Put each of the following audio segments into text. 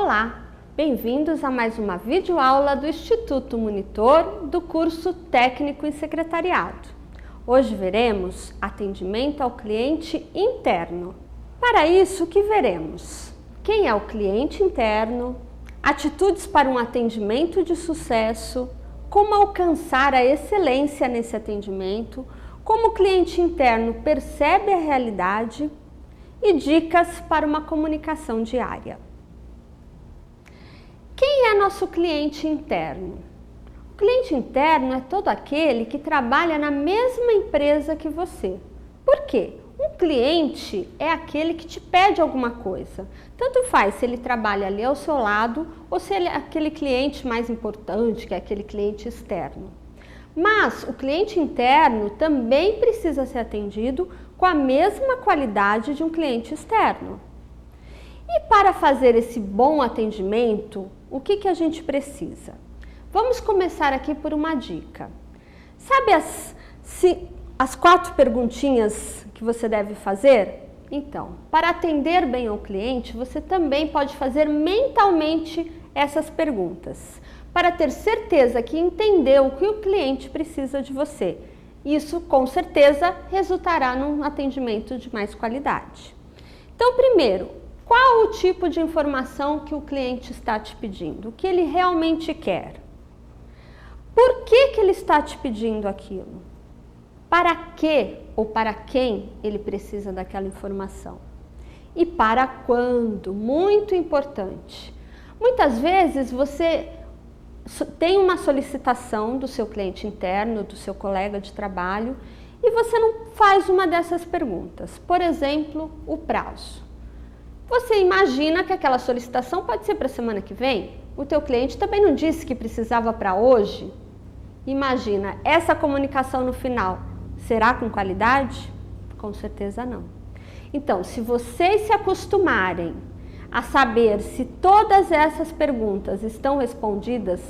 Olá, bem-vindos a mais uma videoaula do Instituto Monitor do curso Técnico em Secretariado. Hoje veremos atendimento ao cliente interno. Para isso, o que veremos? Quem é o cliente interno, atitudes para um atendimento de sucesso, como alcançar a excelência nesse atendimento, como o cliente interno percebe a realidade e dicas para uma comunicação diária. Quem é nosso cliente interno? O cliente interno é todo aquele que trabalha na mesma empresa que você. Por quê? Um cliente é aquele que te pede alguma coisa. Tanto faz se ele trabalha ali ao seu lado ou se ele é aquele cliente mais importante, que é aquele cliente externo. Mas o cliente interno também precisa ser atendido com a mesma qualidade de um cliente externo. E para fazer esse bom atendimento, o que a gente precisa? Vamos começar aqui por uma dica. Sabe as 4 perguntinhas que você deve fazer? Então, para atender bem ao cliente, você também pode fazer mentalmente essas perguntas, para ter certeza que entendeu o que o cliente precisa de você. Isso, com certeza, resultará num atendimento de mais qualidade. Então, primeiro, qual o tipo de informação que o cliente está te pedindo? O que ele realmente quer? Por que ele está te pedindo aquilo? Para que ou para quem ele precisa daquela informação? E para quando? Muito importante. Muitas vezes você tem uma solicitação do seu cliente interno, do seu colega de trabalho, e você não faz uma dessas perguntas. Por exemplo, o prazo. Você imagina que aquela solicitação pode ser para a semana que vem? O teu cliente também não disse que precisava para hoje? Imagina, essa comunicação no final será com qualidade? Com certeza não. Então, se vocês se acostumarem a saber se todas essas perguntas estão respondidas,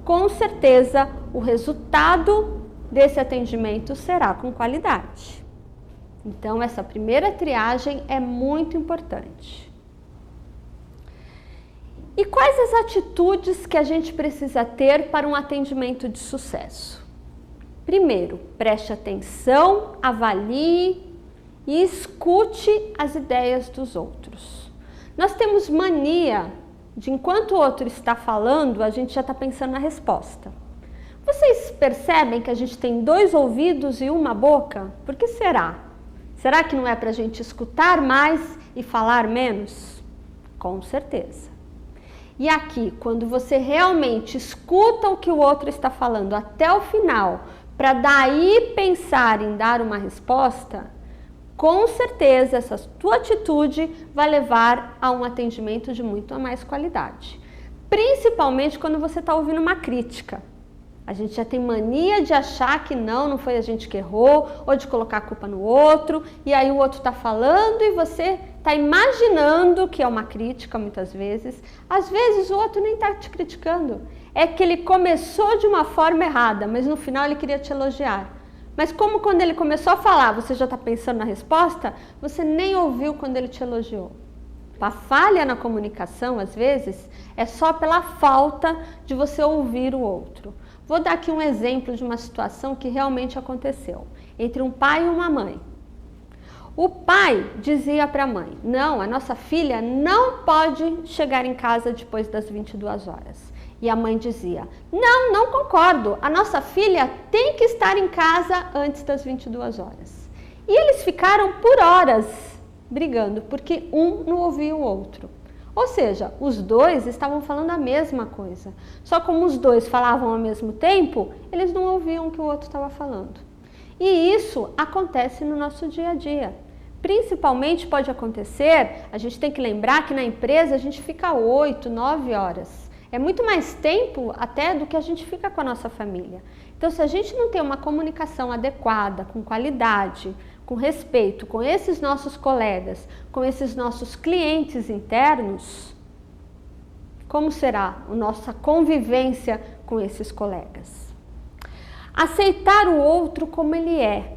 com certeza o resultado desse atendimento será com qualidade. Então, essa primeira triagem é muito importante. E quais as atitudes que a gente precisa ter para um atendimento de sucesso? Primeiro, preste atenção, avalie e escute as ideias dos outros. Nós temos mania de, enquanto o outro está falando, a gente já está pensando na resposta. Vocês percebem que a gente tem 2 ouvidos e uma boca? Por que será? Será que não é para a gente escutar mais e falar menos? Com certeza. E aqui, quando você realmente escuta o que o outro está falando até o final, para daí pensar em dar uma resposta, com certeza essa tua atitude vai levar a um atendimento de muito mais qualidade. Principalmente quando você está ouvindo uma crítica. A gente já tem mania de achar que não foi a gente que errou, ou de colocar a culpa no outro, e aí o outro está falando e você está imaginando que é uma crítica muitas vezes. Às vezes o outro nem está te criticando, é que ele começou de uma forma errada, mas no final ele queria te elogiar. Mas como quando ele começou a falar, você já está pensando na resposta, você nem ouviu quando ele te elogiou. A falha na comunicação, às vezes, é só pela falta de você ouvir o outro. Vou dar aqui um exemplo de uma situação que realmente aconteceu entre um pai e uma mãe. O pai dizia para a mãe: não, a nossa filha não pode chegar em casa depois das 22 horas. E a mãe dizia: não concordo, a nossa filha tem que estar em casa antes das 22 horas. E eles ficaram por horas brigando, porque um não ouvia o outro. Ou seja, os 2 estavam falando a mesma coisa. Só como os 2 falavam ao mesmo tempo, eles não ouviam o que o outro estava falando. E isso acontece no nosso dia a dia. Principalmente pode acontecer, a gente tem que lembrar que na empresa a gente fica 8, 9 horas. É muito mais tempo até do que a gente fica com a nossa família. Então, se a gente não tem uma comunicação adequada, com qualidade, com respeito, com esses nossos colegas, com esses nossos clientes internos, como será a nossa convivência com esses colegas? Aceitar o outro como ele é,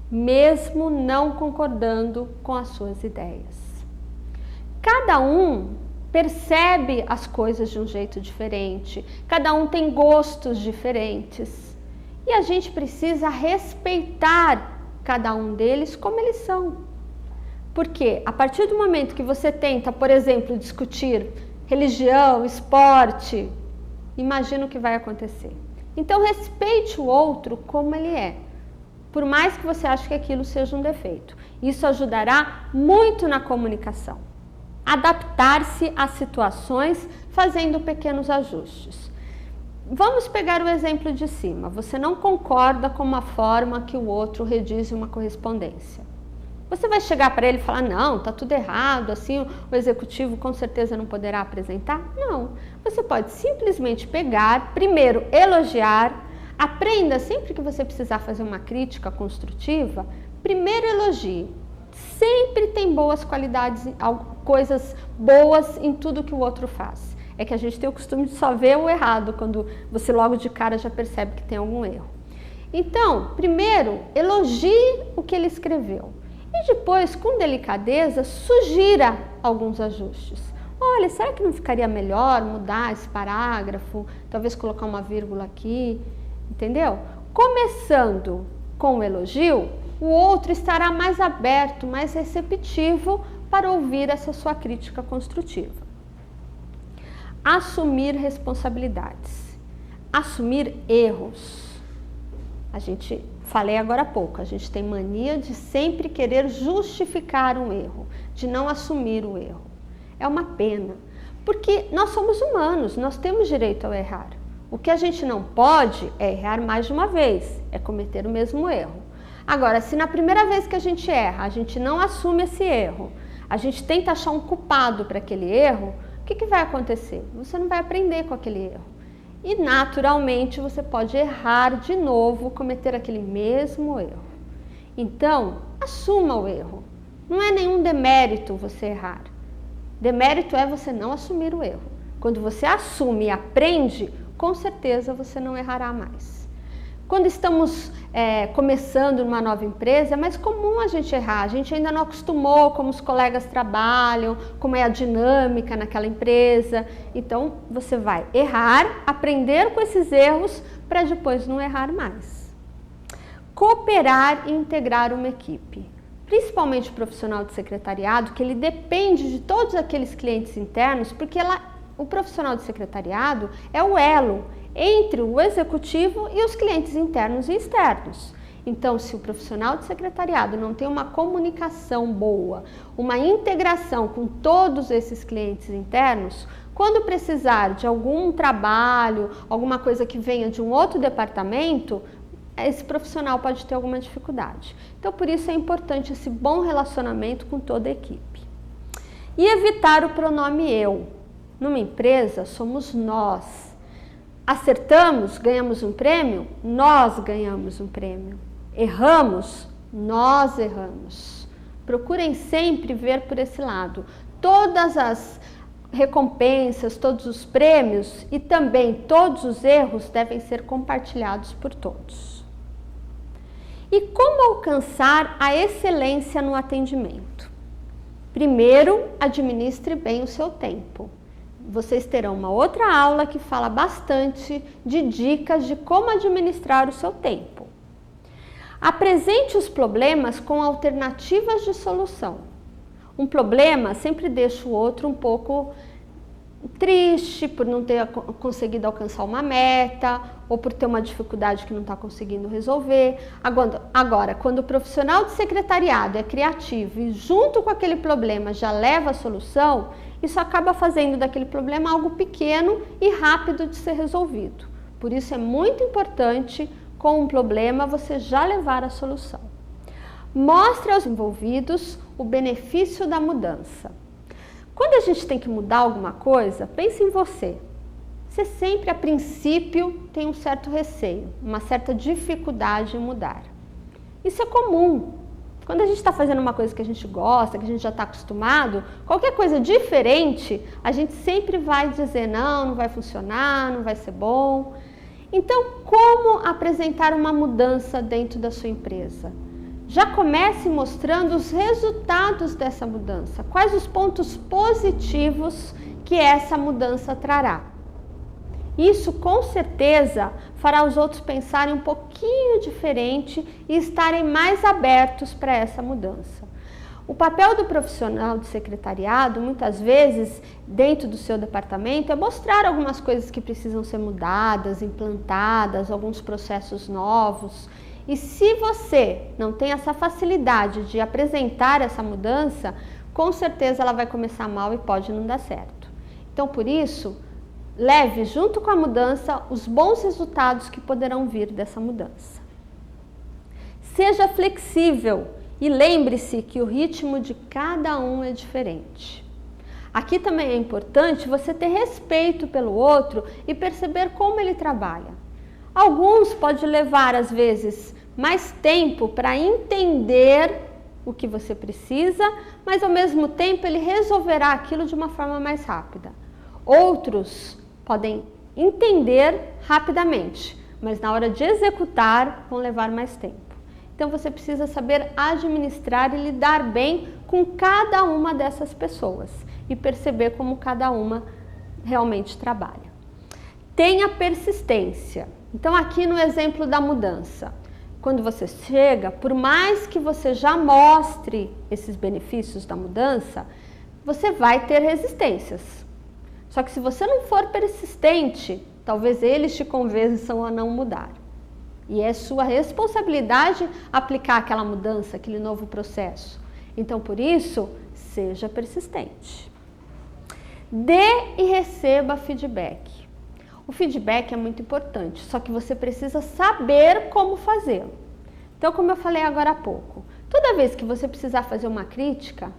mesmo não concordando com as suas ideias. Cada um percebe as coisas de um jeito diferente, cada um tem gostos diferentes e a gente precisa respeitar cada um deles como eles são. Porque a partir do momento que você tenta, por exemplo, discutir religião, esporte, imagina o que vai acontecer. Então respeite o outro como ele é, por mais que você ache que aquilo seja um defeito. Isso ajudará muito na comunicação. Adaptar-se às situações fazendo pequenos ajustes. Vamos pegar o exemplo de cima. Você não concorda com uma forma que o outro redige uma correspondência. Você vai chegar para ele e falar, não, está tudo errado, assim o executivo com certeza não poderá apresentar? Não. Você pode simplesmente pegar, primeiro elogiar, aprenda sempre que você precisar fazer uma crítica construtiva, primeiro elogie. Sempre tem boas qualidades, coisas boas em tudo que o outro faz. É que a gente tem o costume de só ver o errado, quando você logo de cara já percebe que tem algum erro. Então, primeiro, elogie o que ele escreveu. E depois, com delicadeza, sugira alguns ajustes. Olha, será que não ficaria melhor mudar esse parágrafo? Talvez colocar uma vírgula aqui, entendeu? Começando com o elogio, o outro estará mais aberto, mais receptivo para ouvir essa sua crítica construtiva. Assumir responsabilidades. Assumir erros. Falei agora há pouco, a gente tem mania de sempre querer justificar um erro, de não assumir o erro. É uma pena, porque nós somos humanos, nós temos direito ao errar. O que a gente não pode é errar mais de uma vez, é cometer o mesmo erro. Agora, se na primeira vez que a gente erra, a gente não assume esse erro, a gente tenta achar um culpado para aquele erro, o que vai acontecer? Você não vai aprender com aquele erro. E naturalmente você pode errar de novo, cometer aquele mesmo erro. Então, assuma o erro. Não é nenhum demérito você errar. Demérito é você não assumir o erro. Quando você assume e aprende, com certeza você não errará mais. Quando estamos começando uma nova empresa, é mais comum a gente errar. A gente ainda não acostumou como os colegas trabalham, como é a dinâmica naquela empresa. Então, você vai errar, aprender com esses erros para depois não errar mais. Cooperar e integrar uma equipe. Principalmente o profissional de secretariado, que ele depende de todos aqueles clientes internos, porque o profissional de secretariado é o elo entre o executivo e os clientes internos e externos. Então, se o profissional de secretariado não tem uma comunicação boa, uma integração com todos esses clientes internos, quando precisar de algum trabalho, alguma coisa que venha de um outro departamento, esse profissional pode ter alguma dificuldade. Então, por isso é importante esse bom relacionamento com toda a equipe. E evitar o pronome eu. Numa empresa, somos nós. Acertamos, ganhamos um prêmio, nós ganhamos um prêmio. Erramos, nós erramos. Procurem sempre ver por esse lado. Todas as recompensas, todos os prêmios e também todos os erros devem ser compartilhados por todos. E como alcançar a excelência no atendimento? Primeiro, administre bem o seu tempo. Vocês terão uma outra aula que fala bastante de dicas de como administrar o seu tempo. Apresente os problemas com alternativas de solução. Um problema sempre deixa o outro um pouco triste por não ter conseguido alcançar uma meta ou por ter uma dificuldade que não está conseguindo resolver. Agora, quando o profissional de secretariado é criativo e junto com aquele problema já leva a solução, isso acaba fazendo daquele problema algo pequeno e rápido de ser resolvido. Por isso é muito importante, com um problema, você já levar a solução. Mostre aos envolvidos o benefício da mudança. Quando a gente tem que mudar alguma coisa, pense em você. Você sempre, a princípio, tem um certo receio, uma certa dificuldade em mudar. Isso é comum. Quando a gente está fazendo uma coisa que a gente gosta, que a gente já está acostumado, qualquer coisa diferente, a gente sempre vai dizer não, não vai funcionar, não vai ser bom. Então, como apresentar uma mudança dentro da sua empresa? Já comece mostrando os resultados dessa mudança. Quais os pontos positivos que essa mudança trará. Isso com certeza fará os outros pensarem um pouquinho diferente e estarem mais abertos para essa mudança. O papel do profissional de secretariado, muitas vezes, dentro do seu departamento, é mostrar algumas coisas que precisam ser mudadas, implantadas, alguns processos novos. E se você não tem essa facilidade de apresentar essa mudança, com certeza ela vai começar mal e pode não dar certo. Então, por isso, leve junto com a mudança os bons resultados que poderão vir dessa mudança. Seja flexível e lembre-se que o ritmo de cada um é diferente. Aqui também é importante você ter respeito pelo outro e perceber como ele trabalha. Alguns podem levar, às vezes, mais tempo para entender o que você precisa, mas ao mesmo tempo ele resolverá aquilo de uma forma mais rápida. Outros podem entender rapidamente, mas na hora de executar vão levar mais tempo. Então você precisa saber administrar e lidar bem com cada uma dessas pessoas e perceber como cada uma realmente trabalha. Tenha persistência. Então aqui no exemplo da mudança, quando você chega, por mais que você já mostre esses benefícios da mudança, você vai ter resistências. Só que se você não for persistente, talvez eles te convençam a não mudar. E é sua responsabilidade aplicar aquela mudança, aquele novo processo. Então, por isso, seja persistente. Dê e receba feedback. O feedback é muito importante, só que você precisa saber como fazê-lo. Então, como eu falei agora há pouco, toda vez que você precisar fazer uma crítica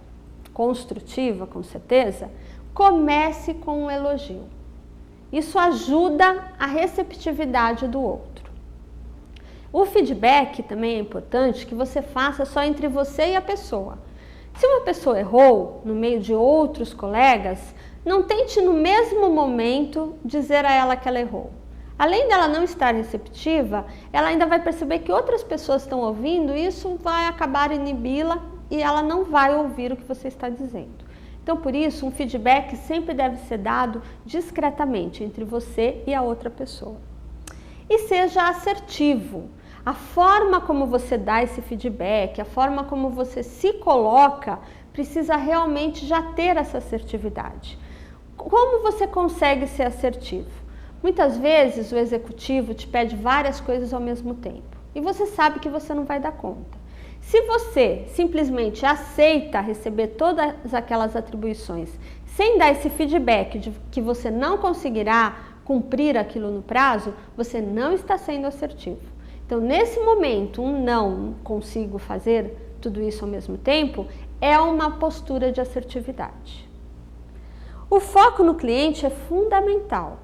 construtiva, com certeza, comece com um elogio. Isso ajuda a receptividade do outro. O feedback também é importante que você faça só entre você e a pessoa. Se uma pessoa errou no meio de outros colegas, não tente no mesmo momento dizer a ela que ela errou. Além dela não estar receptiva, ela ainda vai perceber que outras pessoas estão ouvindo e isso vai acabar inibi-la e ela não vai ouvir o que você está dizendo. Então, por isso, um feedback sempre deve ser dado discretamente entre você e a outra pessoa. E seja assertivo. A forma como você dá esse feedback, a forma como você se coloca, precisa realmente já ter essa assertividade. Como você consegue ser assertivo? Muitas vezes o executivo te pede várias coisas ao mesmo tempo e você sabe que você não vai dar conta. Se você simplesmente aceita receber todas aquelas atribuições sem dar esse feedback de que você não conseguirá cumprir aquilo no prazo, você não está sendo assertivo. Então, nesse momento, um não consigo fazer tudo isso ao mesmo tempo é uma postura de assertividade. O foco no cliente é fundamental.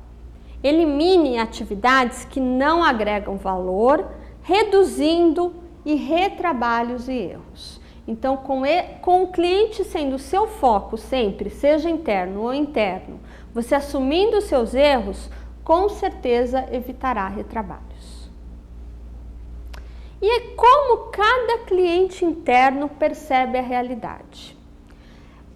Elimine atividades que não agregam valor, reduzindo e retrabalhos e erros. Então, com o cliente sendo o seu foco sempre, seja interno ou interno, você assumindo os seus erros, com certeza evitará retrabalhos. E é como cada cliente interno percebe a realidade.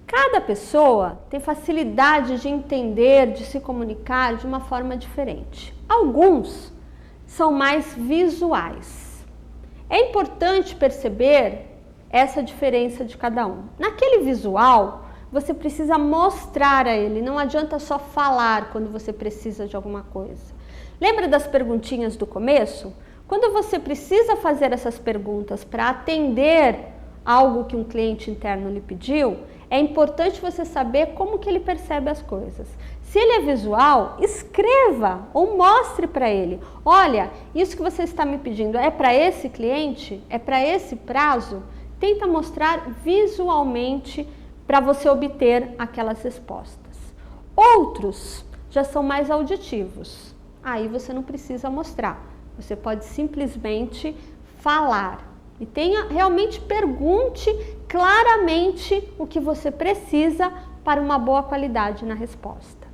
Cada pessoa tem facilidade de entender, de se comunicar de uma forma diferente. Alguns são mais visuais. É importante perceber essa diferença de cada um. Naquele visual, você precisa mostrar a ele, não adianta só falar quando você precisa de alguma coisa. Lembra das perguntinhas do começo? Quando você precisa fazer essas perguntas para atender algo que um cliente interno lhe pediu, é importante você saber como que ele percebe as coisas. Se ele é visual, escreva ou mostre para ele. Olha, isso que você está me pedindo é para esse cliente? É para esse prazo? Tenta mostrar visualmente para você obter aquelas respostas. Outros já são mais auditivos. Aí você não precisa mostrar. Você pode simplesmente falar. E realmente pergunte claramente o que você precisa para uma boa qualidade na resposta.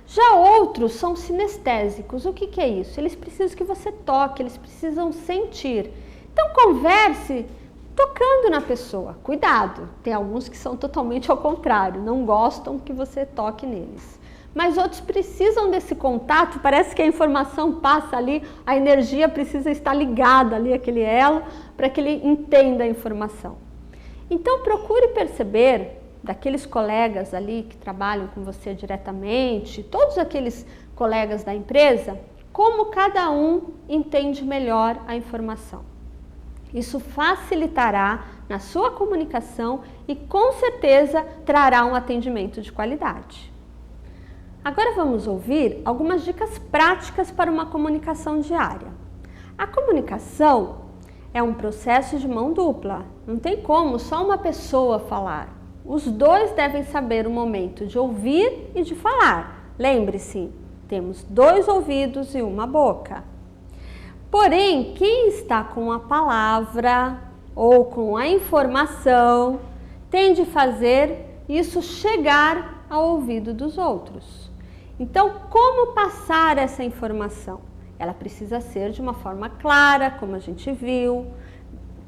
Já outros são sinestésicos. O que é isso? Eles precisam que você toque, eles precisam sentir. Então converse tocando na pessoa. Cuidado, tem alguns que são totalmente ao contrário, não gostam que você toque neles. Mas outros precisam desse contato, parece que a informação passa ali, a energia precisa estar ligada ali, aquele elo, para que ele entenda a informação. Então procure perceber daqueles colegas ali que trabalham com você diretamente, todos aqueles colegas da empresa, como cada um entende melhor a informação. Isso facilitará na sua comunicação e com certeza trará um atendimento de qualidade. Agora vamos ouvir algumas dicas práticas para uma comunicação diária. A comunicação é um processo de mão dupla, não tem como só uma pessoa falar. Os dois devem saber o momento de ouvir e de falar. Lembre-se, temos 2 ouvidos e uma boca. Porém, quem está com a palavra ou com a informação tem de fazer isso chegar ao ouvido dos outros. Então, como passar essa informação? Ela precisa ser de uma forma clara, como a gente viu.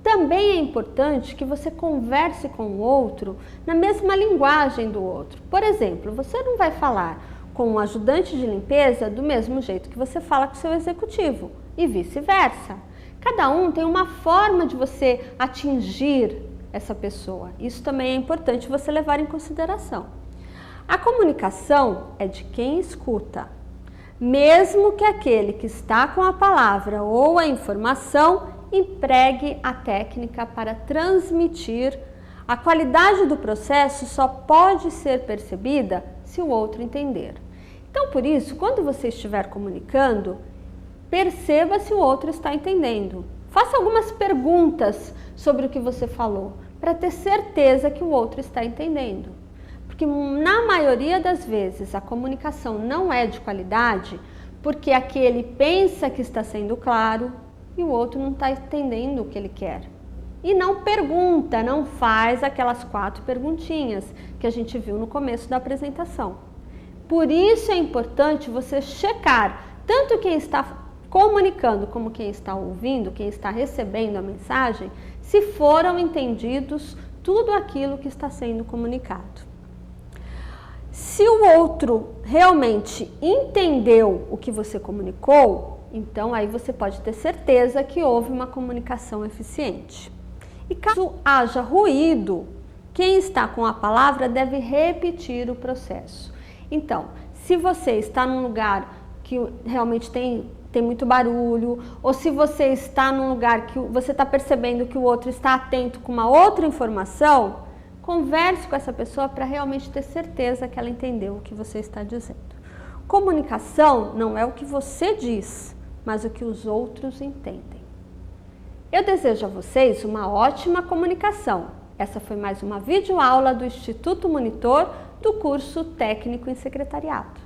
Também é importante que você converse com o outro na mesma linguagem do outro. Por exemplo, você não vai falar com um ajudante de limpeza do mesmo jeito que você fala com o seu executivo e vice-versa. Cada um tem uma forma de você atingir essa pessoa. Isso também é importante você levar em consideração. A comunicação é de quem escuta. Mesmo que aquele que está com a palavra ou a informação empregue a técnica para transmitir, a qualidade do processo só pode ser percebida se o outro entender. Então, por isso, quando você estiver comunicando, perceba se o outro está entendendo. Faça algumas perguntas sobre o que você falou, para ter certeza que o outro está entendendo. Porque na maioria das vezes a comunicação não é de qualidade porque aquele pensa que está sendo claro e o outro não está entendendo o que ele quer. E não pergunta, não faz aquelas 4 perguntinhas que a gente viu no começo da apresentação. Por isso é importante você checar tanto quem está comunicando como quem está ouvindo, quem está recebendo a mensagem, se foram entendidos tudo aquilo que está sendo comunicado. Se o outro realmente entendeu o que você comunicou, então aí você pode ter certeza que houve uma comunicação eficiente. E caso haja ruído, quem está com a palavra deve repetir o processo. Então, se você está num lugar que realmente tem muito barulho, ou se você está num lugar que você está percebendo que o outro está atento com uma outra informação, converse com essa pessoa para realmente ter certeza que ela entendeu o que você está dizendo. Comunicação não é o que você diz, mas o que os outros entendem. Eu desejo a vocês uma ótima comunicação. Essa foi mais uma videoaula do Instituto Monitor do curso Técnico em Secretariado.